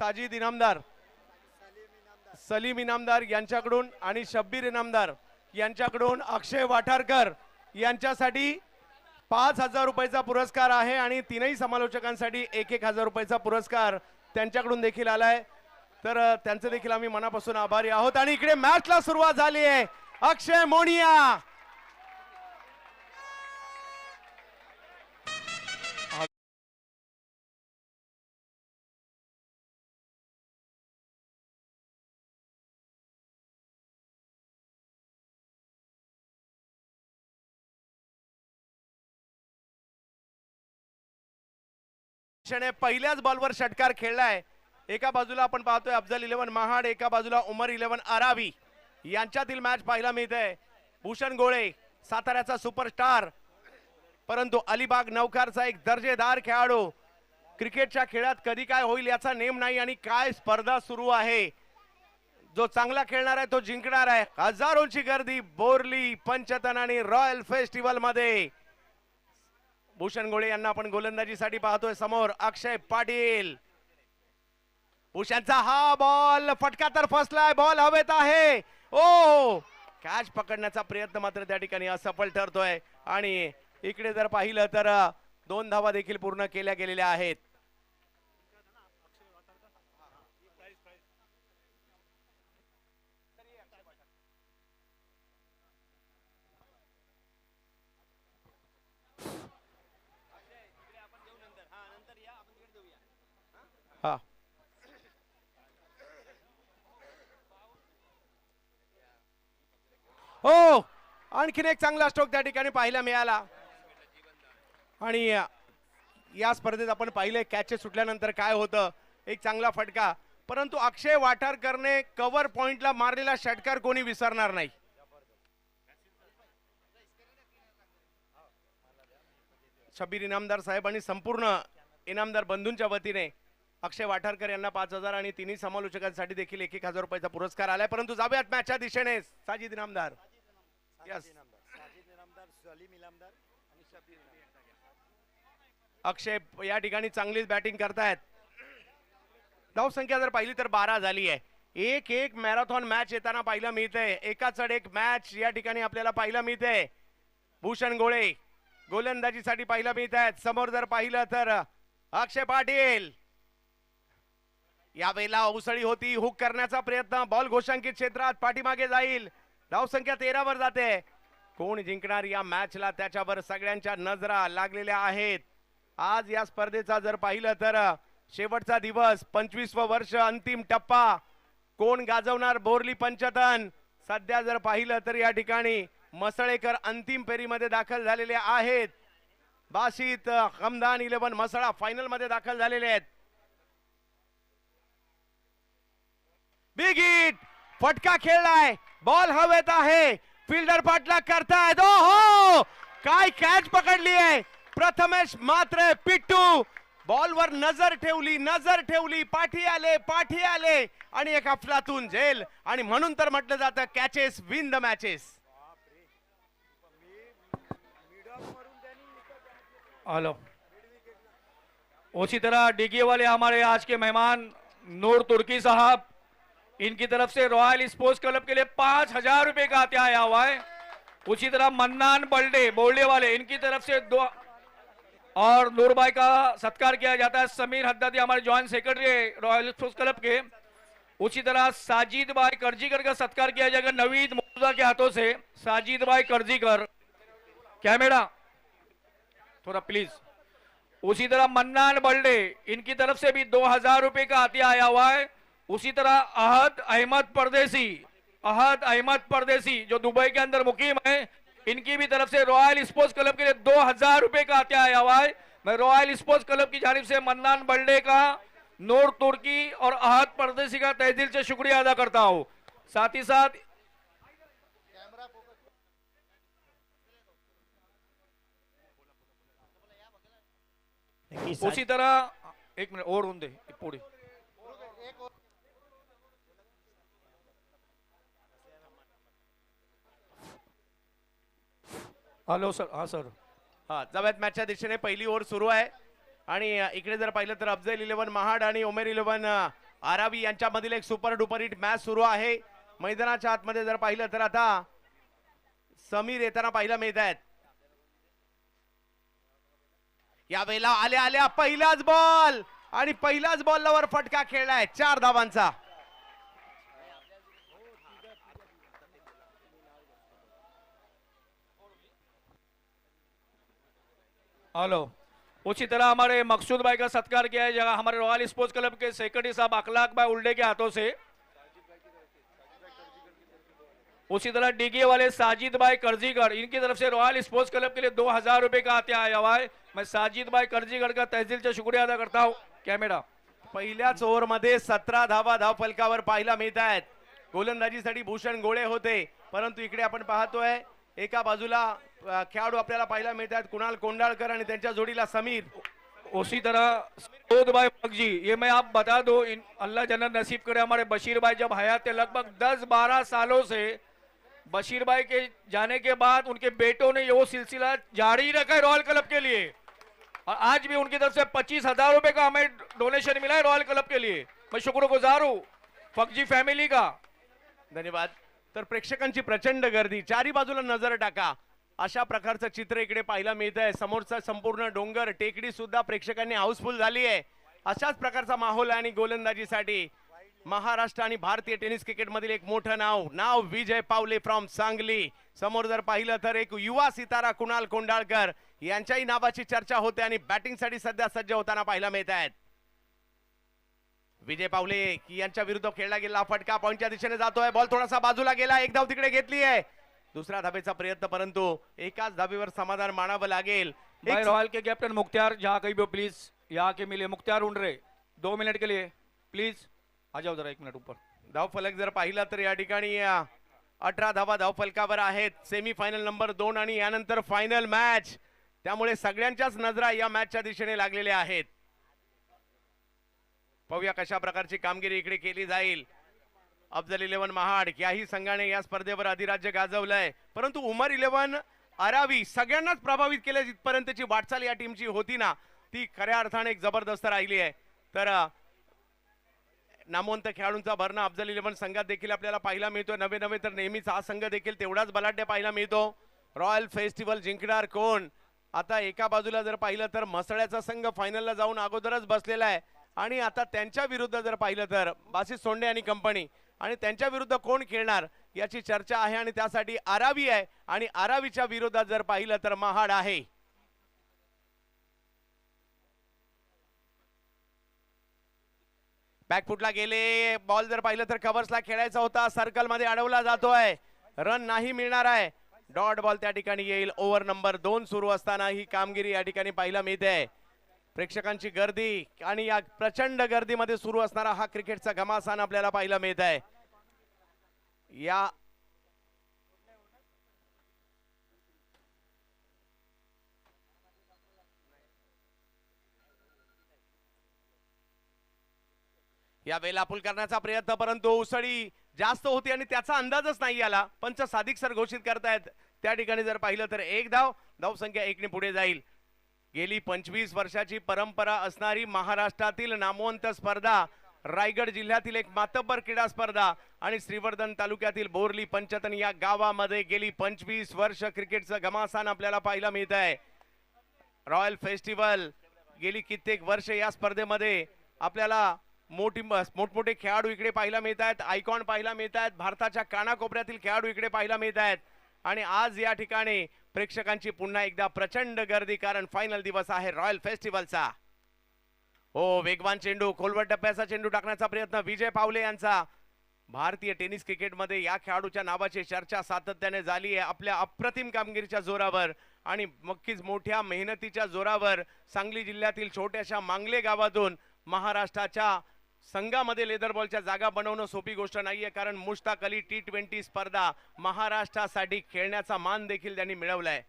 साजिद इनामदार, सलीम इनामदार यांच्याकडून आणि शब्बीर इनामदार यांच्याकडून अक्षय वाठारकर यांच्यासाठी 5,000 रुपयाचा पुरस्कार आहे आणि तीनही समालोचकांसाठी 1,000 रुपयाचा पुरस्कार त्यांच्याकडून देखील आलाय। तर त्यांचे देखील आम्ही मनापासून आभारी आहोत। आणि इकडे मॅचला सुरुवात झाली आहे। अक्षय मोनिया पहिल्याच बॉलवर षटकार खेळलाय। एका बाजूला आपण पाहतोय अफजल 11 महाड, एका बाजूला उमर 11 आरावी यांच्यातील मॅच पाहायला मिळते। भूषण गोळे साताऱ्याचा सुपरस्टार, परंतु अलिबाग नौकारचा एक दर्जेदार खेळाडू। क्रिकेटच्या खेळात कधी काय होईल याचा नेम नाही आणि काय स्पर्धा सुरू आहे। जो चांगला खेळणार आहे तो जिंकणार आहे। हजारोंची गर्दी बोरली, पंचतन आणि रॉयल फेस्टिवल मध्ये। भूषण गोळे यांना आपण गोलंदाजीसाठी पाहतोय। समोर अक्षय पाटील, भूषणचा हा बॉल फटका तर फसलाय, बॉल हवेत आहे। ओ कॅच पकडण्याचा प्रयत्न मात्र त्या ठिकाणी असफल ठरतोय आणि इकडे जर पाहिलं तर 2 धावा देखील पूर्ण केल्या गेलेल्या आहेत। हा हो, आणखीन एक चांगला स्ट्रोक त्या ठिकाणी पाहायला मिळाला। आणि या स्पर्धेत आपण पाहिले कॅच सुटल्यानंतर काय होतं, एक चांगला फटका। परंतु अक्षय वाठारकरने कव्हर पॉइंटला मारलेला षटकार कोणी विसरणार नाही। शब्बीर इनामदार साहेब आणि संपूर्ण इनामदार बंधूंच्या वतीने अक्षय वाठारकर यांना 5,000 आणि तिन्ही समालोचकांसाठी देखील 1,000 रुपयाचा पुरस्कार आलाय। परंतु जाऊयात मॅचच्या दिशेने। साजिद इनामदार, अक्षय या ठिकाणी चांगलीच बॅटिंग करतायत। धाव संख्या जर पाहिली तर 12 झाली आहे। एक मॅरेथॉन मॅच येताना पाहायला मिळते। एकाचड एक मॅच या ठिकाणी आपल्याला पाहायला मिळते। भूषण गोळे गोलंदाजीसाठी पाहायला मिळत आहेत। समोर जर पाहिलं तर अक्षय पाटील, यावेळेला उसळी होती, हुक करण्याचा प्रयत्न, बॉल घोषांकित क्षेत्रात पाठीमागे जाईल। धाव संख्या 13 वर जाते। कोण जिंकणार या मॅचला त्याच्यावर सगळ्यांच्या नजरा लागलेल्या आहेत। आज या स्पर्धेचा जर पाहिलं तर शेवटचा दिवस, 25वं वर्ष, अंतिम टप्पा। कोण गाजवणार बोरली पंचतन? सध्या जर पाहिलं तर या ठिकाणी मसळेकर अंतिम फेरीमध्ये दाखल झालेले आहेत। बासित हमदान 11 मसळा फायनल मध्ये दाखल झालेले आहेत। बिग हिट, फटका खेळलाय, बॉल हवेत आहे, फिल्डर पाठलाग करतायत। ओहो, काय कॅच पकडली आहे प्रथमेश मात्र पिट्टू। बॉलवर नजर ठेवली, पाठी आले आणि एक अफलातून झेल। आणि म्हणून तर म्हटलं जातं catches win the matches. Hello, उसी तरह डिगे वाले हमारे आज के मेहमान नूर तुर्की साहब, इनकी तरफ से रॉयल स्पोर्ट्स क्लब के लिए 5,000 रुपए का आते आया हुआ है। उसी तरह मन्नान बल्डे बोल्डे वाले, इनकी तरफ से 2 और नूर भाई का सत्कार किया जाता है। समीर हद्दादी हमारे joint secretary royal sports club के। उसी तरह साजिद भाई कर्जीकर का सत्कार किया जाएगा नवीद मुर्तजा के हाथों से। साजिद भाई कर्जीकर, कैमरा थोड़ा प्लीज। उसी तरह मन्नान बल्डे, इनकी तरफ से भी 2,000 रुपए का आतिया आया हुआ है। उसी तरह अहद अहमद परदेसी जो दुबई के अंदर मुकीम है, इनकी भी तरफ से रॉयल स्पोर्ट्स क्लब के लिए 2,000 रुपए का आतिया आया हुआ है। मैं रॉयल स्पोर्ट्स क्लब की जानिब से मन्नान बल्डे का, नूर तुर्की और अहद परदेसी का तहे दिल से शुक्रिया अदा करता हूं। साथ ही साथ उसी तरह 1 मिनट और होंगे पूरी। हॅलो सर, हा सर, हा जाऊयात मॅचच्या दिशेने। पहिली ओव्हर सुरू आहे आणि इकडे जर पाहिलं तर अफजल 11 महाड आणि उमेर 11 आरावी यांच्यामधील एक सुपर डुपर हिट मॅच सुरू आहे. मैदानाच्या आतमध्ये जर पाहिलं तर आता समीर येताना पाहायला मिळत आहेत. यावेळेला आल्या आल्या पहिलाच बॉल आणि पहिल्याच बॉलवर फटका खेळलाय 4 धावांचा. हेलो, उसी तरह हमारे मकसूद भाई का सत्कार किया है जगह हमारे रॉयल स्पोर्ट्स क्लब के सेक्रेटरी साहब अखलाक भाई उल्डे के हाथों से। उसी तरह डीगे वाले साजिद भाई करजीगढ़, इनकी तरफ से रॉयल स्पोर्ट्स क्लब के लिए 2000 रुपए का आते आया हुआ है। मैं साजिद भाई करजीगढ़ का तहसील से शुक्रिया अदा करता हूँ। कैमेरा पहिल्याच ओव्हर मध्ये 17 धावा धाव फलकावर पाहायला मिळत आहेत. गोलंदाजीसाठी भूषण गोळे होते, परंतु इकडे आपण पाहतोय एका बाजूला खेळाडू आपल्याला पाहायला मिळत आहेत कुणाल कोंडाळकर आणि त्यांच्या जोडीला समीर. उसी तरह सऊद भाई जी, ये मैं आप बता दो, अल्लाह जन्नत नसीब करे, हमारे बशीर भाई जब हयात थे लगभग 10-12 सालों से बशीर भाई के जाने के बाद उनके बेटों ने वो सिलसिला जारी रखा है रॉयल क्लब के लिए, और आज भी उनकी तरफ से 25,000 रुपए का हमें डोनेशन मिला है रॉयल क्लब के लिए. मैं शुक्रगुजार हूँ फकजी फॅमिली का. धन्यवाद. तर प्रेक्षकांची प्रचंड गर्दी, चारी बाजूला नजर टाका, अशा प्रकारचं चित्र इकडे पाहायला मिळत आहे. समोरचा संपूर्ण डोंगर टेकडी सुद्धा प्रेक्षकांनी हाऊसफुल झाली आहे. अशाच प्रकारचा माहोल आहे आणि गोलंदाजीसाठी महाराष्ट्र आणि भारतीय टेनिस क्रिकेट मधील एक मोठं नाव विजय पावले फ्रॉम सांगली. समोर जर पाहिलं तर एक युवा सितारा कुणाल कोंडाळकर यांच्याही नावाची चर्चा होते आणि बॅटिंग साठी सध्या सज्ज होताना पाहायला मिळत आहेत. विजय पावले यांच्या विरुद्ध खेळला गेला फटका पॉइंटच्या दिशेने जातोय. बॉल थोडासा बाजूला गेला, एक धाव तिकडे घेतली आहे. दुसरा धावेचा प्रयत्न, परंतु एकाच धावेवर समाधान मानावं लागेल. भाई रॉयल के कैप्टन मुख्तार जहाँ कहीं भी प्लीज यहाँ के मिले, मुख्तार उंडरे 2 मिनट के लिए प्लीज आ जाओ जरा 1 मिनट ऊपर. धाव फलक जर पाहिला तर या ठिकाणी 18 धावा धाव फलकावर आहेत. सेमी फायनल नंबर 2 आणि यानंतर फायनल मॅच, त्यामुळे सगळ्यांच्याच नजरा या मॅचच्या दिशेने लागलेल्या आहेत. पाहूया कशा प्रकारची कामगिरी इकडे केली जाईल. अफजल 11 महाड याही संघाने या स्पर्धेवर अधिराज्य गाजवलंय, परंतु उमर 11 आरावी सगळ्यांनाच प्रभावित केले. जिथपर्यंतची वाटचाल या टीमची होती ना, ती खऱ्या अर्थाने एक जबरदस्त राहिली आहे. तर नामवंत खेळाडूंचा भरणा अफजल 11 संघात देखील आपल्याला पाहायला मिळतो. नवे तर नेहमीच हा संघ देखील तेवढाच बलाढ्य पाहायला मिळतो. रॉयल फेस्टिवल जिंकणार कोण? आता एका बाजूला जर पाहिलं तर म्हसळ्याचा संघ फायनलला जाऊन अगोदरच बसलेला आहे आणि आता त्यांच्या विरुद्ध जर पाहिलं तर बासित सोंडे आणि कंपनी, आणि त्यांच्या विरुद्ध कोण खेळणार याची चर्चा आहे आणि त्यासाठी आरावी आहे आणि आरावीच्या विरोधात जर पाहिलं तर महाड आहे. बॅकफुटला गेले, बॉल जर पाहिलं तर कव्हर्सला खेळायचा होता, सर्कल मध्ये अडवला जातोय, रन नाही मिळणार आहे. डॉट बॉल त्या ठिकाणी येईल. ओव्हर नंबर 2 सुरू असताना ही कामगिरी या ठिकाणी पाहायला मिळते. प्रेक्षकांची गर्दी आणि या प्रचंड गर्दीमध्ये सुरू असणारा हा क्रिकेटचा घमासान आपल्याला पाहायला मिळत आहे. या वेळेला पूल करण्याचा प्रयत्न, परंतु उसळी जास्त होती आणि त्याचा अंदाजच नाही आला. पंच सादिक सर घोषित करतायत. त्या ठिकाणी जर पाहिलं तर एक धाव संख्या 1 ने पुढे जाईल. गेली 25 वर्षाची परंपरा असणारी महाराष्ट्रातील नामवंत स्पर्धा, रायगड जिल्ह्यातील एक मातब्बर क्रीडा स्पर्धा आणि श्रीवर्धन तालुक्यातील बोरली पंचतन या गावामध्ये गेली 25 वर्ष क्रिकेटचं घमासान आपल्याला पाहायला मिळत आहे. रॉयल फेस्टिवल गेली कित्येक वर्ष या स्पर्धेमध्ये आपल्याला मोठमोठे खेळाडू इकडे पाहायला मिळत आहेत, आयकॉन पाहायला मिळत आहेत, भारताच्या कानाकोपऱ्यातील खेळाडू इकडे पाहायला मिळत आहेत. आणि आज या ठिकाणी प्रेक्षकांची पुन्हा एकदा प्रचंड गर्दी, कारण फायनल दिवस आहे रॉयल फेस्टिवलचा. हो, वेगवान चेंडू, खोलवर टप्प्याचा चेंडू टाकण्याचा प्रयत्न विजय पावले यांचा. भारतीय टेनिस क्रिकेटमध्ये या खेळाडूच्या नावाची चर्चा सातत्याने झाली आहे. आपल्या अप्रतिम कामगिरीच्या जोरावर आणि नक्कीच मोठ्या मेहनतीच्या जोरावर सांगली जिल्ह्यातील छोट्याशा मांगले गावातून महाराष्ट्राच्या संघामध्ये लेदर बॉलच्या जागा बनवणं सोपी गोष्ट नाहीये, कारण मुश्ताक अली T20 स्पर्धा महाराष्ट्रासाठी खेळण्याचा मान देखील त्यांनी मिळवलाय.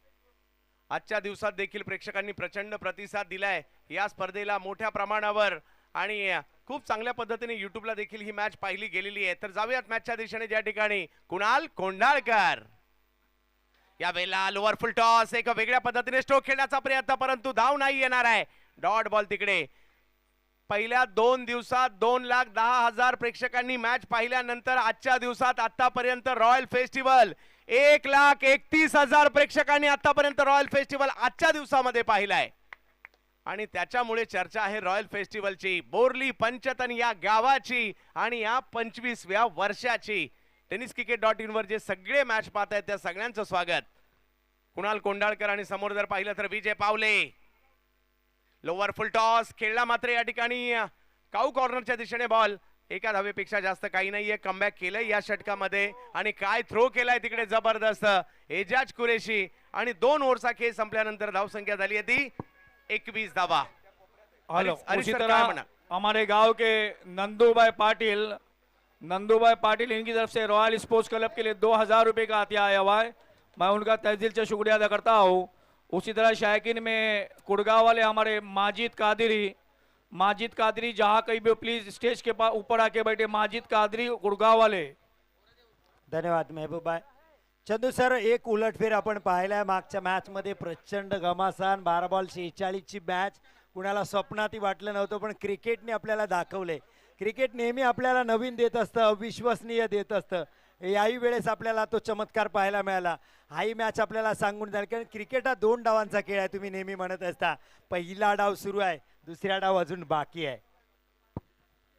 आजच्या दिवसात देखील प्रेक्षकांनी प्रचंड प्रतिसाद दिलाय या स्पर्धेला मोठ्या प्रमाणावर आणि खूप चांगल्या पद्धतीने युट्यूबला देखील ही मॅच पाहिली गेलेली आहे. तर जाऊयात मॅचच्या दिशेने, ज्या ठिकाणी कुणाल कोंडाळकर या वेळेला लोअर फुल टॉस, एक वेगळ्या पद्धतीने स्ट्रोक खेळण्याचा प्रयत्न, परंतु धाव नाही येणार आहे. डॉट बॉल तिकडे पहिल्या 2 दिवसात 2,10,000 प्रेक्षकांनी मॅच पाहिल्यानंतर आजच्या दिवसात आतापर्यंत रॉयल फेस्टिवल 1,31,000 प्रेक्षकांनी आतापर्यंत रॉयल फेस्टिवल आजच्या दिवसामध्ये पाहिलाय आणि त्याच्यामुळे चर्चा आहे रॉयल फेस्टिवलची, बोरली पंचतन या गावाची आणि या 25व्या वर्षाची. tenniscricket.in वर जे सगळे मॅच पाहत आहेत त्या सगळ्यांचं स्वागत. कुणाल कोंडाळकर आणि समोर जर पाहिलं तर विजय पावले. लोअर फुल टॉस खेळला मात्र या ठिकाणी काऊ कॉर्नरच्या दिशेने बॉल. एका धावेपेक्षा जास्त काही नाहीये. कमबॅक केलंय या षटकामध्ये आणि काय थ्रो केलाय तिकडे जबरदस्त एजाज कुरेशी आणि 2 ओव्हरचा खेळ संपल्यानंतर धावसंख्या झाली आहे ती 21 धावा. हेलो, अरे उसी सर, काय तरह म्हणा? हमारे गांव के नंदूभाई पाटिल इनकी तरफ से रॉयल स्पोर्ट्स क्लब के लिए 2,000 रुपए का अतिया आया हुआ है. मैं उनका तहे दिल से शुक्रिया अदा करता हूँ. उसी तरह शायकीन में कुड़गांव वाले हमारे माजिद कादरी जहाँ कहीं भी प्लीज स्टेज के पास ऊपर आके बैठे. माजिद कादरी कुड़गांव वाले. धन्यवाद महबूब भाई. चंदू सर, एक उलटफेर आपण पाहिलाय मागच्या मॅच मध्ये. प्रचंड घमासान 12 बॉल 46 ची मॅच. कुणाला स्वप्नातही वाटलं नव्हतं पण क्रिकेटने आपल्याला दाखवले. क्रिकेट नेहमी आपल्याला नवीन देत असतं, अविश्वसनीय देत असतं. याही वेळेस आपल्याला तो चमत्कार पाहायला मिळाला. हाही मॅच आपल्याला सांगून जाईल कारण क्रिकेट हा 2 डावांचा खेळ आहे. तुम्ही नेहमी म्हणत असता पहिला डाव सुरू आहे, दुसरा डाव अजून बाकी आहे.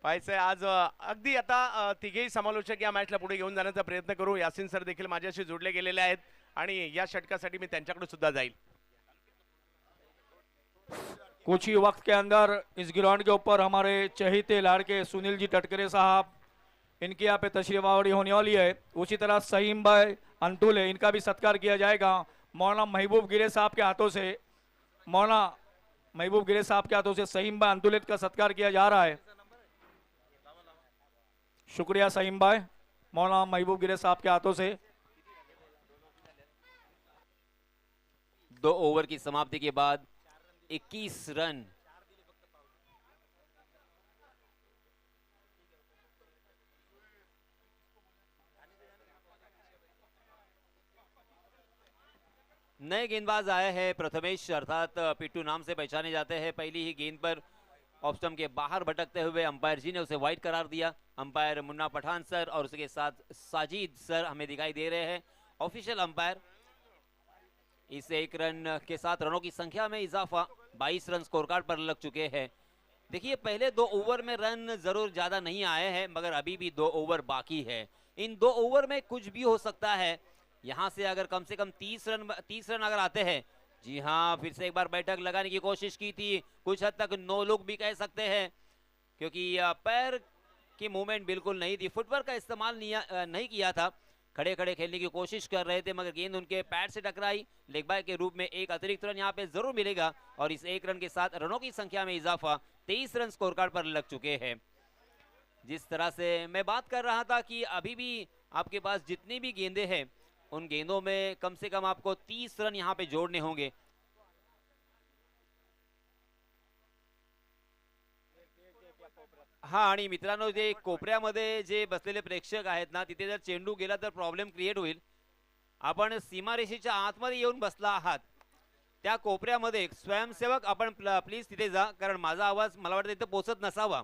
पाहायचंय आज अगदी आता तिघेही समालोचक या मॅचला पुढे घेऊन जाण्याचा प्रयत्न करू. यासिन सर देखील माझ्याशी जोडले गेलेले आहेत आणि या षटकासाठी मी त्यांच्याकडे सुद्धा जाईल. कुछ ही वक्त के अंदर इस ग्राउंड के ऊपर हमारे चहीते लाड़के सुनील जी टटकरे साहब इनकी यहाँ पे तशरीफ आवरी होने वाली है. उसी तरह सहीम भाई अंतुले इनका भी सत्कार किया जाएगा. मौलाना महबूब गिरे साहब के हाथों से सहीम भाई अंतुले का सत्कार किया जा रहा है. शुक्रिया सहीम भाई. मौलाना महबूब गिरे साहब के हाथों से 2 ओवर की समाप्ति के बाद 21 रन. नए गेंदबाज आए हैं प्रथमेश, अर्थात पिट्टू नाम से पहचाने जाते हैं. पहली ही गेंद पर ऑफ स्टंप के बाहर भटकते हुए अंपायर जी ने उसे वाइड करार दिया. अंपायर मुन्ना पठान सर और उसके साथ साजिद सर हमें दिखाई दे रहे हैं ऑफिशियल अंपायर. इस 1 रन के साथ रनों की संख्या में इजाफा, 22 रन स्कोर कार्ड पर लग चुके हैं. देखिए पहले 2 ओवर में रन जरूर ज्यादा नहीं आए हैं मगर अभी भी 2 ओवर बाकी है. इन 2 ओवर में कुछ भी हो सकता है. यहां से अगर कम से कम 30 रन अगर आते हैं, जी हाँ, फिर से एक बार बैठक लगाने की कोशिश की थी. कुछ हद तक नो लुक भी कह सकते हैं क्योंकि पैर की मूवमेंट बिल्कुल नहीं थी. फुटवर्क का इस्तेमाल नहीं किया था. खड़े खड़े खेलने की कोशिश कर रहे थे मगर गेंद उनके पैड से टकराई. लेग बाय के रूप में एक अतिरिक्त रन यहाँ पे जरूर मिलेगा और इस 1 रन के साथ रनों की संख्या में इजाफा, 23 रन स्कोर कार्ड पर लग चुके हैं. जिस तरह से मैं बात कर रहा था कि अभी भी आपके पास जितनी भी गेंदें हैं उन गेंदों में कम से कम आपको 30 रन यहाँ पे जोड़ने होंगे. हा, आणि मित्रांनो जे कोपऱ्यामध्ये जे बसलेले प्रेक्षक आहेत ना, तिथे जर चेंडू गेला तर प्रॉब्लेम क्रिएट होईल. आपण सीमारेषेच्या आतमध्ये येऊन बसला आहात त्या कोपऱ्यामध्ये स्वयंसेवक आपण प्लीज तिथे जा कारण माझा आवाज मला वाटतं तिथे पोहोचत नसावा.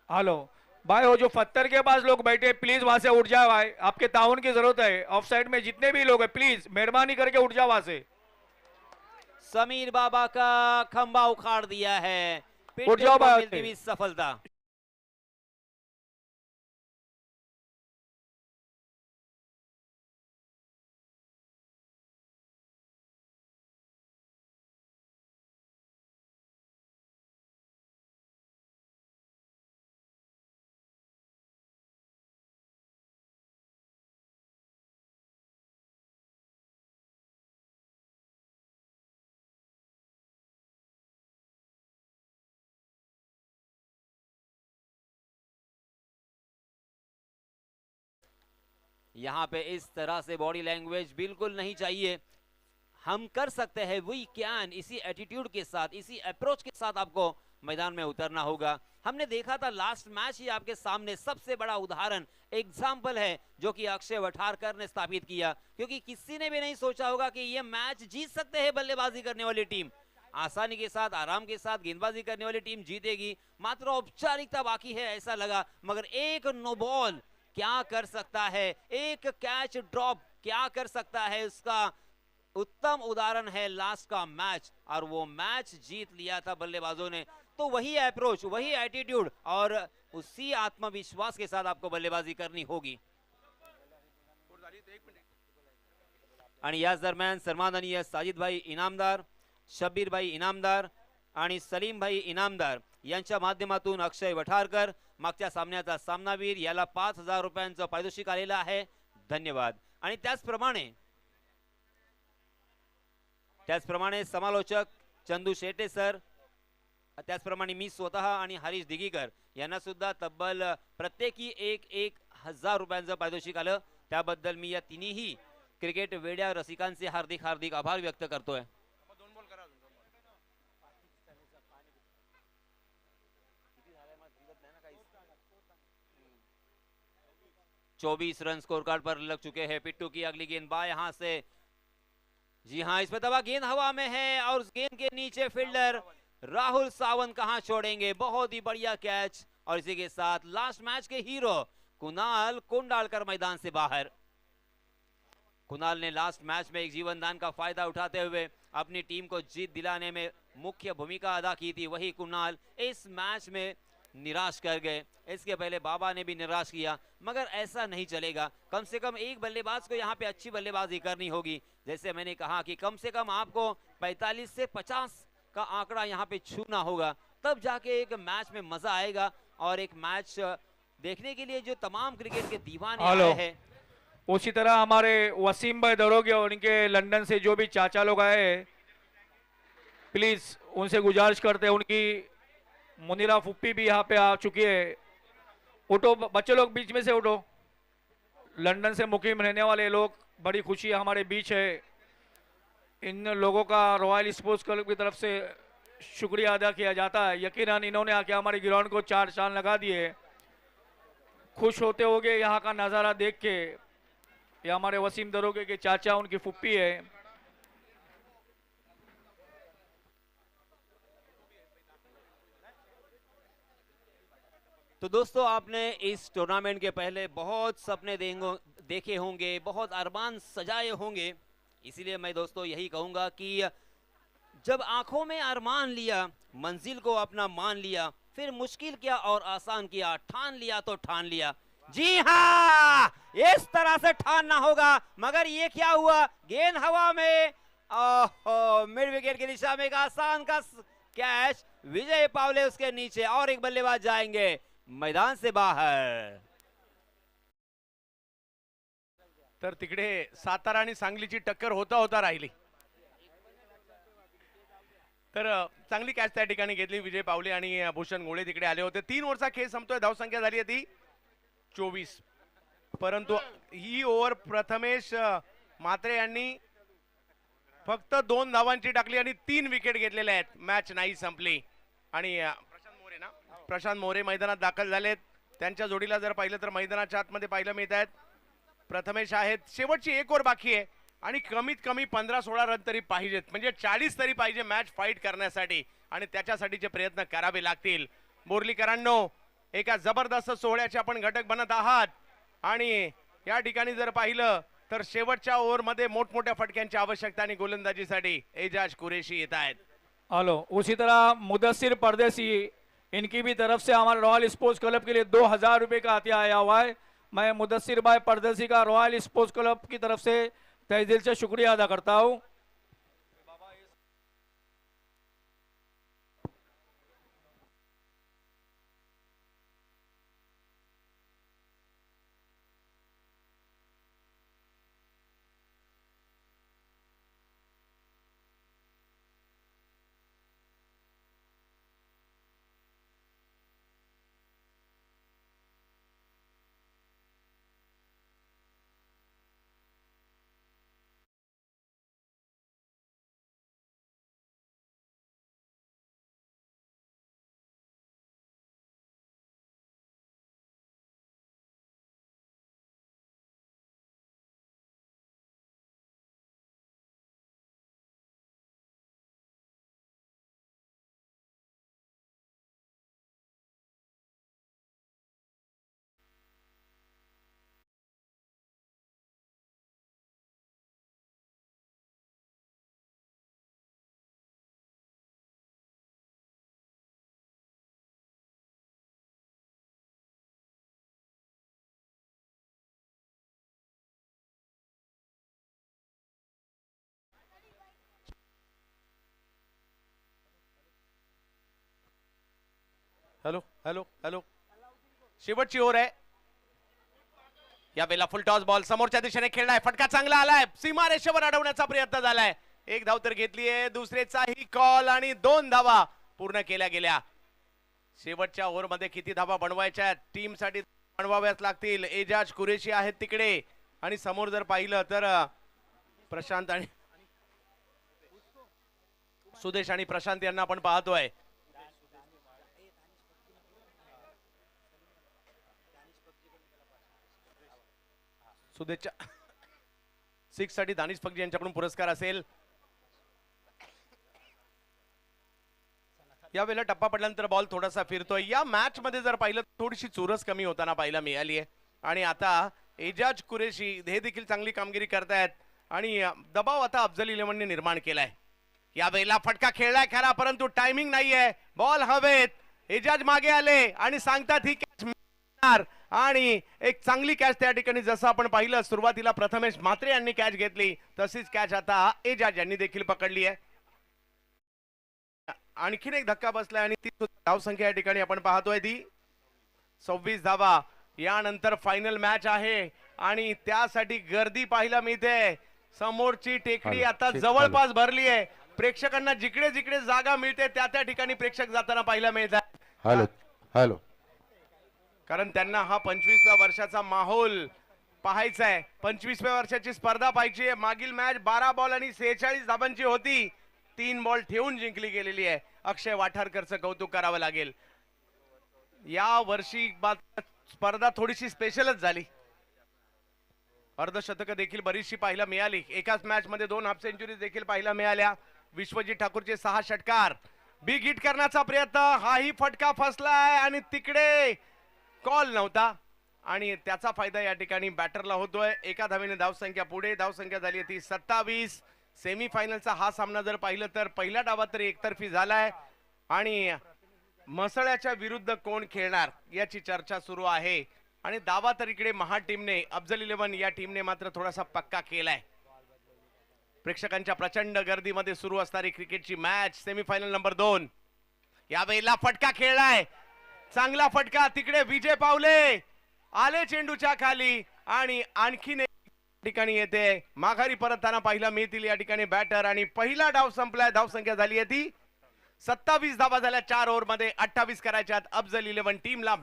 हेलो भाई, वो जो पत्थर के पास लोग बैठे प्लीज वहां से उठ जाओ भाई. आपके ताउन की जरूरत है. ऑफ साइड में जितने भी लोग हैं प्लीज मेहरबानी करके उठ जाओ वहां से. समीर बाबा का खंबा उखाड़ दिया है. उठ जाओ भाई. मिलती हुई सफलता. यहाँ पे इस तरह से बॉडी लैंग्वेज बिल्कुल नहीं चाहिए. हम कर सकते हैं, वी कैन. इसी एटीट्यूड के साथ, इसी अप्रोच के साथ आपको मैदान में उतरना होगा. हमने देखा था लास्ट मैच ही आपके सामने सबसे बड़ा उदाहरण एग्जाम्पल है जो कि अक्षय वठारकर ने स्थापित किया. क्योंकि किसी ने भी नहीं सोचा होगा कि ये मैच जीत सकते हैं बल्लेबाजी करने वाली टीम. आसानी के साथ, आराम के साथ गेंदबाजी करने वाली टीम जीतेगी। मात्र औपचारिकता बाकी है ऐसा लगा, मगर एक नो बॉल क्या कर सकता है, एक कैच ड्रॉप क्या कर सकता है, उसका उत्तम उदाहरण है लास्ट का मैच। और वो मैच जीत लिया था बल्लेबाजों ने। तो वही अप्रोच, वही एटीट्यूड और उसी आत्मविश्वास के साथ आपको बल्लेबाजी करनी होगी। आणि याच दरम्यान सन्माननीय साजिद भाई इनामदार, शब्बीर भाई इनामदार आणि सलीम भाई इनामदार यांच्या माध्यमातून अक्षय वठारकर मागच्या सामन्याचा सामनावीर याला 5,000 रुपयांचं पारितोषिक आलेलं आहे। धन्यवाद। आणि त्याचप्रमाणे समालोचक चंदू शेटे सर, त्याचप्रमाणे मी स्वतः आणि हरीश दिगीकर यांना सुद्धा तब्बल प्रत्येकी 1,000 रुपयांचं पारितोषिक आलं। त्याबद्दल मी या तिन्ही क्रिकेट वेड्या रसिकांचे हार्दिक हार्दिक आभार व्यक्त करतोय। 24 रन स्कोर कार्ड पर लग चुके हैं। पिट्टू की अगली गेंद बाएं हाथ से, जी हां, इस पे दबा, गेंद हवा में है और उस गेंद के नीचे फील्डर राहुल सावंत कहां छोड़ेंगे। बहुत ही बढ़िया कैच। और इसी के साथ लास्ट मैच के हीरो कुणाल कोंडालकर मैदान से बाहर। कुणाल ने लास्ट मैच में एक जीवन दान का फायदा उठाते हुए अपनी टीम को जीत दिलाने में मुख्य भूमिका अदा की थी। वही कुणाल इस मैच में निराश कर गए। इसके पहले बाबा ने भी निराश किया, मगर ऐसा नहीं चलेगा। कम से कम एक बल्लेबाज को यहाँ पे अच्छी बल्लेबाजी करनी होगी। जैसे मैंने कहा कि कम से कम आपको 45 से 50 का आंकड़ा यहाँ पे छूना होगा, तब जाके एक मैच में मजा आएगा। और एक मैच देखने के लिए जो तमाम क्रिकेट के दीवाने आए हैं, उसी तरह हमारे वसीम भाई दरोगे और उनके लंदन से जो भी चाचा लोग आए, प्लीज उनसे गुजारिश करते हैं, उनकी मुनीरा फुप्पी भी यहाँ पे आ चुकी है। उठो बच्चे लोग, बीच में से उठो। लंदन से मुकीम रहने वाले लोग, बड़ी खुशी हमारे बीच है। इन लोगों का रॉयल स्पोर्ट्स क्लब की तरफ से शुक्रिया अदा किया जाता है। यकीनन इन्होंने आके हमारे ग्राउंड को 4 चांद लगा दिए। खुश होते होंगे यहाँ का नज़ारा देख के। ये हमारे वसीम दरोगे के चाचा, उनकी फुप्पी है। तो दोस्तों, आपने इस टूर्नामेंट के पहले बहुत सपने देखे होंगे, बहुत अरमान सजाए होंगे। इसीलिए मैं दोस्तों यही कहूंगा कि जब आंखों में अरमान लिया, मंजिल को अपना मान लिया, फिर मुश्किल क्या और आसान किया, ठान लिया तो ठान लिया। जी हाँ, इस तरह से ठानना होगा। मगर ये क्या हुआ, गेंद हवा में, मिड विकेट की दिशा में एक आसान का कैच, विजय पावले उसके नीचे और एक बल्लेबाज जाएंगे मैदान से बाहर। तर तिकडे सातारा आणि सांगलीची टक्कर होता होता राहिली। तर चांगली कॅच त्या ठिकाणी घेतली विजय पावले आणि भूषण गोळे तिकडे आले होते। 3 ओव्हरचा खेळ संपतोय, धावसंख्या झाली आहे ती 24। परंतु ही ओव्हर प्रथमेश म्हात्रे यांनी फक्त 2 धावांची टाकली आणि 3 विकेट घेतलेल्या आहेत। मॅच नाही संपली। आणि प्रशांत मोरे मैदानात दाखल झालेत। त्यांच्या जोडीला जर पाहिलं तर मैदानाच्या आतमध्ये पाहायला मिळत आहेत प्रथमेश आहेत। शेवटची 1 ओव्हर बाकी आहे आणि कमीत कमी 15-16 रन तरी पाहिजेत, म्हणजे 40 तरी पाहिजे मॅच फाईट करण्यासाठी आणि त्याच्यासाठीचे प्रयत्न करावे लागतील। बोर्लीकरांनो, एका जबरदस्त सोहळ्याचे आपण घटक बनत आहात आणि या ठिकाणी जर पाहिलं तर शेवटच्या ओव्हर मध्ये मोठमोठ्या फटक्यांची आवश्यकता आणि गोलंदाजीसाठी एजाज कुरेशी येत आहेत। हेलो, उसी तरह मुदस्सिर परदेसी, इनकी भी तरफ से हमारे रॉयल स्पोर्ट्स क्लब के लिए 2,000 रुपए का अतिया आया हुआ है। मैं मुदस्सिर भाई परदेसी का रॉयल स्पोर्ट्स क्लब की तरफ से तहे दिल से शुक्रिया अदा करता हूँ। हॅलो हॅलो हॅलो शेवटची ओव्हर आहे. या वेळेला फुल टॉस बॉल समोरच्या दिशेने खेळलाय, फटका चांगला आलाय, सीमारेषेवर अडवण्याचा प्रयत्न झालाय. एक धाव तर घेतलीये, दुसरेचाही कॉल आणि 2 धावा पूर्ण केल्या गेल्या. शेवटच्या ओव्हर मध्ये किती धावा बनवायच्या टीम साठी बनवाव्याच लागतील. एजाज कुरेशी आहेत तिकडे आणि समोर जर पाहिलं तर प्रशांत आणि सुदेश आणि प्रशांत यांना आपण पाहतोय. सुदेशच्या 6 साठी दानिश फकजी यांच्याकडून पुरस्कार असेल. या वेळेला टप्पा पडल्यानंतर बॉल थोडासा फिरतोय. या मॅच मध्ये जर पाहिलं थोडीशी चुरस कमी होताना पाहायला मिळाली आहे आणि आता एजाज कुरेशी हे देखील चांगली कामगिरी करतायत आणि दबाव आता अफजल इलेव्हनने निर्माण केलाय. या वेळेला फटका खेळलाय खरा, परंतु टायमिंग नाहीये. बॉल हवेत, एजाज मागे आले आणि सांगतात ही कॅच मिळणार आणि एक चांगली कॅच त्या ठिकाणी जसं आपण पाहिलं सुरुवातीला प्रथमेश म्हात्रे यांनी कॅच घेतली तशीच कॅच आता एजाज यांनी देखील पकडली आहे. आणखीन एक धक्का बसलाय आणि ती धावसंख्या या ठिकाणी आपण पाहतोय ती 26 धावा. यानंतर फायनल मॅच आहे आणि त्यासाठी गर्दी पाहायला मिळते. समोरची टेकडी आता जवळपास भरली आहे. प्रेक्षकांना जिकडे जिकडे जागा मिळते त्या त्या ठिकाणी प्रेक्षक जाताना पाहायला मिळतात. हॅलो हॅलो कारण त्यांना हा 25व्या वर्षाचा माहोल पाहायचा आहे. 25व्या वर्षाची स्पर्धा पाहिजे. मागील मॅच 12 बॉल आणि 46 धाबांची होती. 3 बॉल ठेवून जिंकली गेलेली आहे. अक्षय वाठारकरचं कौतुक करावं लागेल. या वर्षी स्पर्धा थोडीशी स्पेशलच झाली. अर्धशतक देखील बरीचशी पाहायला मिळाली. एकाच मॅच मध्ये 2 हाफ सेंचुरीज देखील पाहायला मिळाल्या. विश्वजीत ठाकूरचे 6 षटकार. बिग हिट करण्याचा प्रयत्न, हाही फटका फसलाय आणि तिकडे कॉल नव्हता आणि त्याचा फायदा या ठिकाणी बॅटरला होतोय. एका धावेने धावसंख्या पुढे. धावसंख्या झाली ती 27. सेमीफायनलचा हा सामना जर पाहिलं तर पहिल्या डावात तरी एकतर्फी झालाय आणि मसळ्याच्या विरुद्ध कोण खेळणार याची चर्चा सुरू आहे आणि दावा तर इकडे महा टीमने, अफजल इलेव्हन या टीमने मात्र थोडासा पक्का केलाय. प्रेक्षकांच्या प्रचंड गर्दीमध्ये सुरू असणारी क्रिकेटची मॅच सेमीफायनल नंबर 2. यावेळेला फटका खेळलाय, चांगला फटका. तिकडे विजय पावले आले चेंडूच्या खाली आणि आणखीन ठिकाणी येते. माघारी परतताना पाहिला मिळतील या ठिकाणी बॅटर आणि पहिला डाव संपलाय. धावसंख्या झाली आहे ती 27 धावा झाल्या 4 ओव्हर मध्ये. 28 करायच्यात अफजल इलेव्हन टीमला.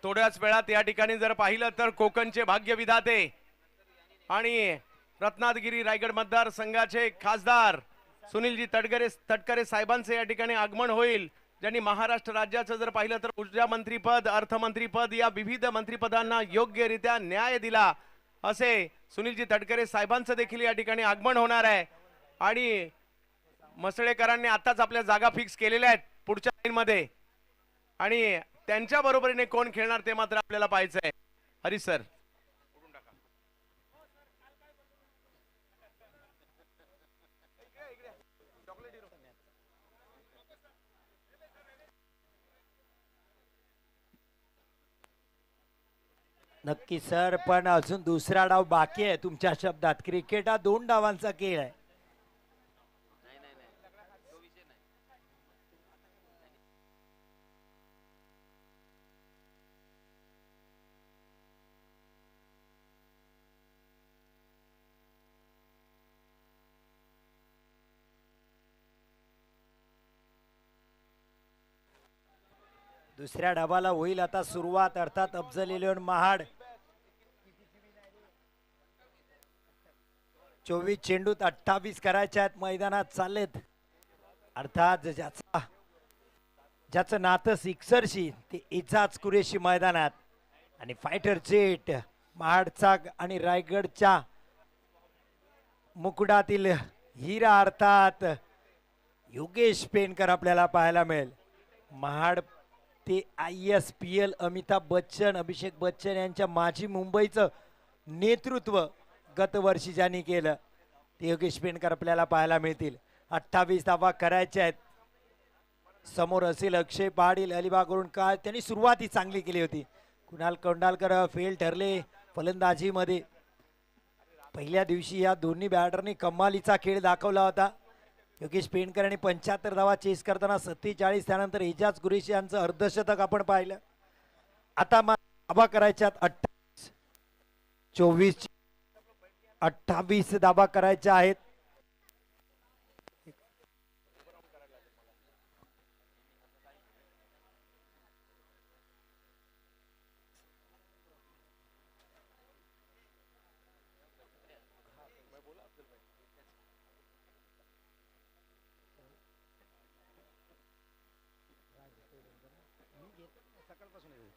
थोड्याच वेळात या ठिकाणी जर पाहिलं तर कोकणचे भाग्य विधाते आणि रत्नागिरी रायगड मतदारसंघाचे खासदार सुनीलजी तटकरे साहेबांचे या ठिकाणी आगमन होईल, ज्यांनी महाराष्ट्र राज्याचं जर पाहिलं तर ऊर्जा मंत्रीपद, अर्थमंत्रीपद या विविध मंत्रिपदांना योग्यरित्या न्याय दिला असे सुनीलजी तटकरे साहेबांचं देखील या ठिकाणी आगमन होणार आहे. आणि मसळेकरांनी आताच आपल्या जागा फिक्स केलेल्या आहेत पुढच्या लाईन मध्ये आणि त्यांच्या बरोबरीने कोण खेळणार ते मात्र आपल्याला पाहायचं आहे. हरी सर नक्की सर, पण अजून दुसरा डाव बाकी आहे. तुमच्या शब्दात क्रिकेट हा 2 डावांचा खेळ आहे. दुसऱ्या डावाला होईल आता सुरुवात. अर्थात अफजल इलेव्हन महाड 24 चेंडूत 28 करायच्या आहेत. मैदानात चाललेत. अर्थात ज्याचं नातं सिक्सरशी ते एजाज कुरेशी मैदानात आणि फायटर जेट महाडचा आणि रायगडच्या मुकुडातील हिरा अर्थात योगेश पेनकर आपल्याला पाहायला मिळेल. महाड ते ISPL अमिताभ बच्चन, अभिषेक बच्चन यांच्या माजी मुंबईचं नेतृत्व गतवर्षी ज्यांनी केलं ते योगेश पेंडकर आपल्याला पाहायला मिळतील. 28 धावा करायच्या आहेत. समोर असेल अक्षय पाटील. अलिबागवरून काय त्यांनी सुरुवाती चांगली केली होती. कुणाल कोंडालकर फेल ठरले फलंदाजीमध्ये. पहिल्या दिवशी या दोन्ही बॅटरनी कमालीचा खेळ दाखवला होता. योगेश पेंडकर यांनी 75 धावा चेस करताना 47, त्यानंतर एजाज कुरेशी यांचं अर्धशतक आपण पाहिलं. आता धावा करायच्यात 28, 24, 28 धावा करायच्या आहेत.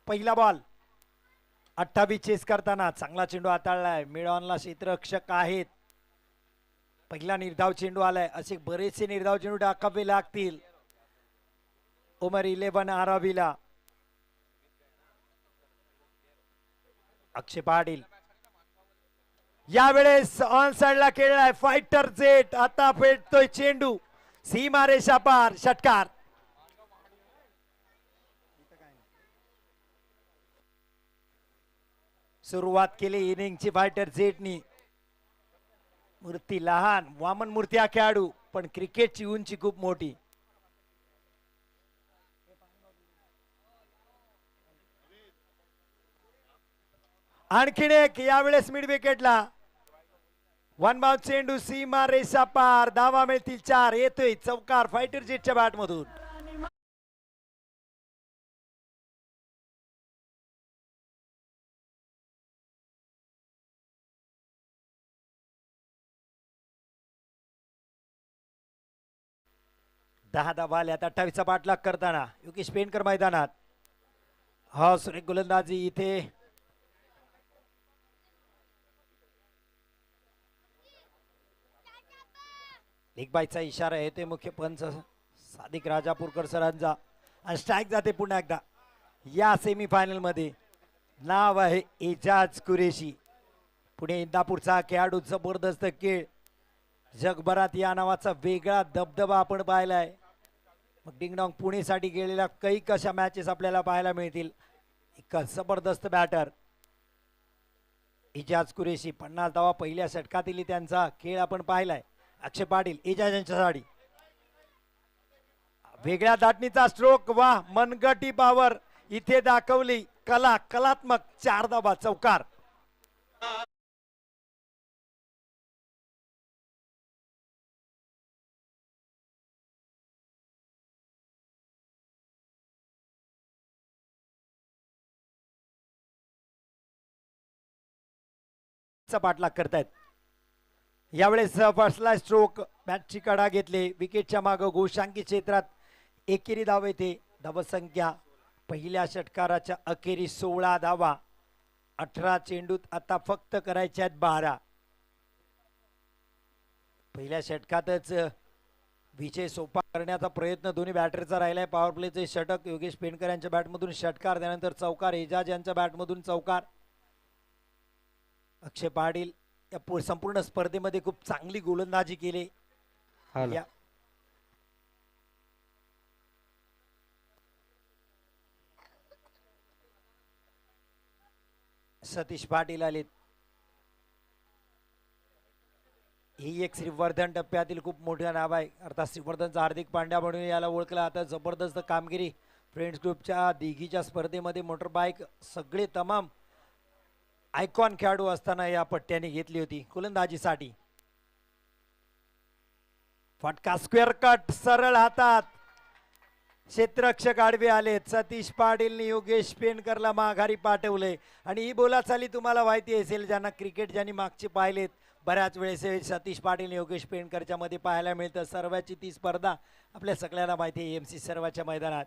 पहिला बॉल 28 चेस करताना चांगला चेंडू हाताळलाय. मिडऑनला क्षेत्ररक्षक आहेत. पहिला निर्धाव चेंडू आलाय. असे बरेचसे निर्धाव चेंडू टाकावे लागतील उमर 11 आरावीला. अक्षय पाटील यावेळेस ऑन साइडला खेळलाय. फायटर जेट आता फेडतोय चेंडू सीमा रेषा पार. षटकार. सुरुवात केली इनिंगची फायटर जेटनी. मूर्ती लहान, वामन मूर्ती हा खेळाडू, पण क्रिकेटची उंची खूप मोठी. आणखीन एक यावेळेस मिड विकेटला. वन बाउंड चेंडू सीमा रेषा पार. धावा मिळतील 4. येतोय चौकार फायटर जेटच्या बॅट मधून. दहा धावा आल्यात 28चा पाठलाग करताना योगेश पेंडकर मैदानात. हा सुरेख गोलंदाजी इथे एक बायचा इशारा येते मुख्य पंच सादिक राजापूरकर सरांचा. आणि स्ट्राईक जाते पुन्हा एकदा. या सेमीफायनल मध्ये नाव आहे एजाज कुरेशी. पुणे इंदापूरचा खेळाडू. जबरदस्त खेळ. जगभरात या नावाचा वेगळा दबदबा आपण पाहिलाय. मग डिंगडॉंग पुणेसाठी गेलेल्या काही कशा मॅचेस आपल्याला पाहायला मिळतील. एक जबरदस्त बॅटर एजाज कुरेशी. 50 धावा पहिल्या षटकातील त्यांचा खेळ आपण पाहिलाय. अक्षय पाटील एजाज यांच्यासाठी वेगळ्या दाटणीचा स्ट्रोक. वा मनगटी पावर इथे दाखवली. कलात्मक 4 धावा चौकार. पाठलाग करतायत. यावेळेस फर्स्टला स्ट्रोक मॅचची कडा घेतले. विकेटच्या मागे गोशांकी क्षेत्रात एकेरी धाव येते. धावसंख्या पहिल्या षटकाराच्या अखेरी 16 धावा. 18 चेंडूत आता फक्त करायच्या आहेत 12. पहिल्या षटकातच विजय सोपा करण्याचा प्रयत्न दोन्ही बॅटरचा राहिलाय. पॉवर प्लेचे षटक योगेश पेंडकर यांच्या बॅटमधून षटकार. त्यानंतर चौकार एजाज यांच्या बॅटमधून चौकार. अक्षय पाटील या संपूर्ण स्पर्धेमध्ये खूप चांगली गोलंदाजी केली. सतीश पाटील आलेत. ही एक श्रीवर्धन टप्प्यातील खूप मोठं नाव आहे. अर्थात श्रीवर्धनचा हार्दिक पांड्या म्हणून याला ओळखला. आता जबरदस्त कामगिरी फ्रेंड्स ग्रुपच्या दिघीच्या स्पर्धेमध्ये मोटरबाईक सगळे तमाम आयकॉन खेळाडू असताना या पट्ट्याने घेतली होती गोलंदाजीसाठी. फटका स्क्वेअर कट सरळ हातात. क्षेत्ररक्षक आडवे आलेत. सतीश पाटीलने योगेश पेंडकरला माघारी पाठवले. आणि ही बोलाचाली तुम्हाला माहिती असेल ज्यांना क्रिकेट ज्यांनी मागचे पाहिलेत. बऱ्याच वेळेस सतीश पाटील योगेश पेंडकरच्या मध्ये पाहायला मिळतं. सर्वाची ती स्पर्धा आपल्या सगळ्यांना माहिती आहे. एमसी सर्वाच्या मैदानात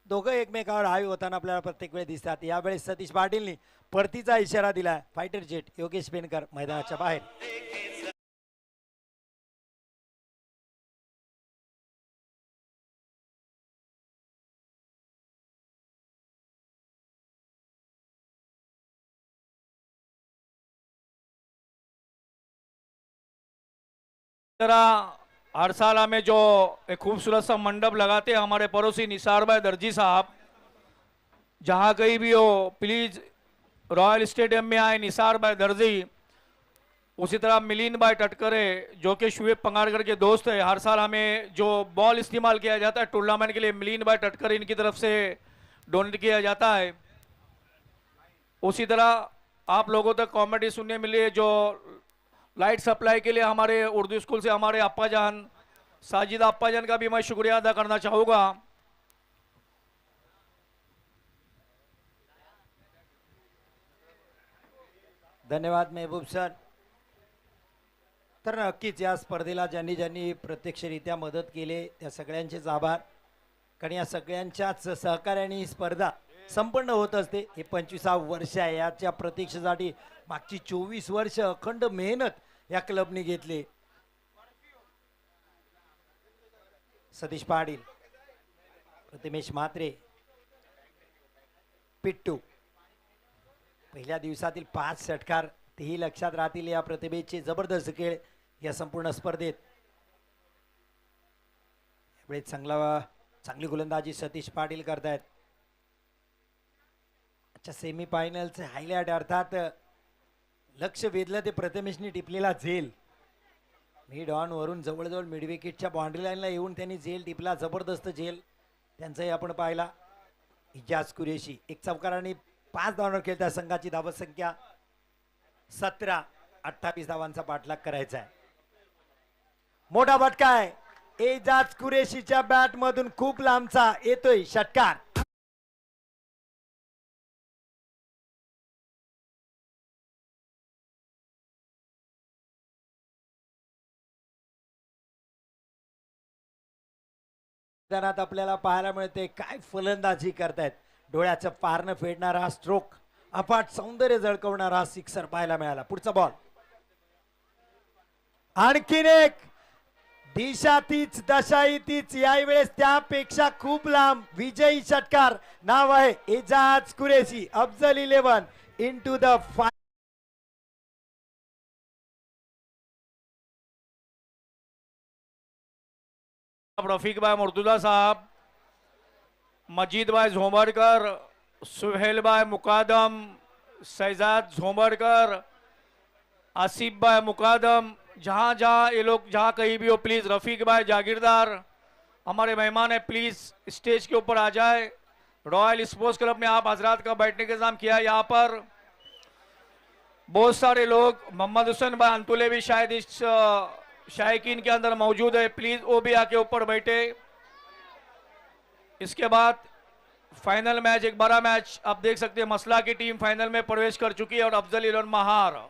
दोघं एकमेकावर हावी होताना आपल्याला प्रत्येक वेळी दिसतात. यावेळेस सतीश पाटीलनी परतीचा इशारा दिला. फायटर जेट योगेश पेंडकर मैदानाच्या बाहेर. तरह हर साल हमें जो एक खूबसूरत सा मंडप लगाते हैं हमारे पड़ोसी निसार भाई दर्जी साहब, जहाँ कहीं भी हो प्लीज रॉयल स्टेडियम में आए निसार भाई दर्जी। उसी तरह मिलिंद भाई टटकरे जो कि शुएब पंगारकर के दोस्त है, हर साल हमें जो बॉल इस्तेमाल किया जाता है टूर्नामेंट के लिए मिलिंद भाई टटकरे इनकी तरफ से डोनेट किया जाता है। उसी तरह आप लोगों तक कॉमेडी सुनने मिली है जो लाइट सप्लाई के लिए हमारे उर्दू स्कूल से हमारे अप्पा जान साजिद अप्पा जान का भी मैं शुक्रिया अदा करना चाहूँगा। धन्यवाद महबूब सर। तर नक्कीच या स्पर्धेला ज्यांनी ज्यांनी प्रत्यक्षरित्या मदत केली त्या सगळ्यांचेच आभार, कारण या सगळ्यांच्याच सहकार्याने ही स्पर्धा संपन्न होत असते। हे 25 वर्ष आहे, याच्या प्रतीक्षेसाठी मागची 24 वर्ष अखंड मेहनत या क्लबने घेतली। सतीश पाटील, प्रतिमेश म्हात्रे, पिट्टू, पहिल्या दिवसातील 5 षटकार तेही लक्षात राहतील या प्रतिभेचे जबरदस्त खेळ या संपूर्ण स्पर्धेत। यावेळी चांगली गोलंदाजी सतीश पाटील करतायत। अच्छा, सेमी फायनलचे हायलाइट अर्थात लक्ष वेधलं ते प्रथमेशनी टिपलेला झेल। मिड ऑन वरून जवळजवळ मिड विकेटच्या बाउंड्री लाईनला येऊन त्यांनी झेल टिपला, जबरदस्त झेल त्यांचाही आपण पाहिला। इजाज कुरेशी 1 चौकार आणि 5 धावांवर खेळत्या संघाची धावत संख्या 17, 28 धावांचा पाठलाग करायचा आहे। मोठा फटका आहे एजाज कुरेशीच्या बॅट मधून, खूप लांबचा येतोय षटकार। मैदानात आपल्याला पाहायला मिळते काय फलंदाजी करतायत, डोळ्याचं पारणं फेडणारा स्ट्रोक, अफाट सौंदर्य झळकवणारा सिक्सर पाहायला मिळाला। पुढचा बॉल, आणखीन एक दिशा तीच दशाही तीच, यावेळेस त्यापेक्षा खूप लांब विजयी षटकार। नाव आहे एजाज कुरेशी, अफजल 11 इनटू द रफीक भाई मुर्तुजा साहब, मजीद भाई झोमरकर, सुहेल भाई मुकादम, शहजाद झोमरकर, आसिफ भाई मुकादम, जहाँ जहाँ ये लोग जहाँ कहीं भी हो प्लीज रफीक भाई जागीरदार हमारे मेहमान है, प्लीज स्टेज के ऊपर आ जाए। रॉयल स्पोर्ट्स क्लब में आप हजरात का बैठने का इंतजाम किया है। यहाँ पर बहुत सारे लोग, मोहम्मद हुसैन भाई अंतुले भी शायद इस शायकीन के अंदर मौजूद है, प्लीज वो भी आके ऊपर बैठे। इसके बाद फाइनल मैच, एक बड़ा मैच आप देख सकते हैं, मसला की टीम फाइनल में प्रवेश कर चुकी है और अफजल 11 महार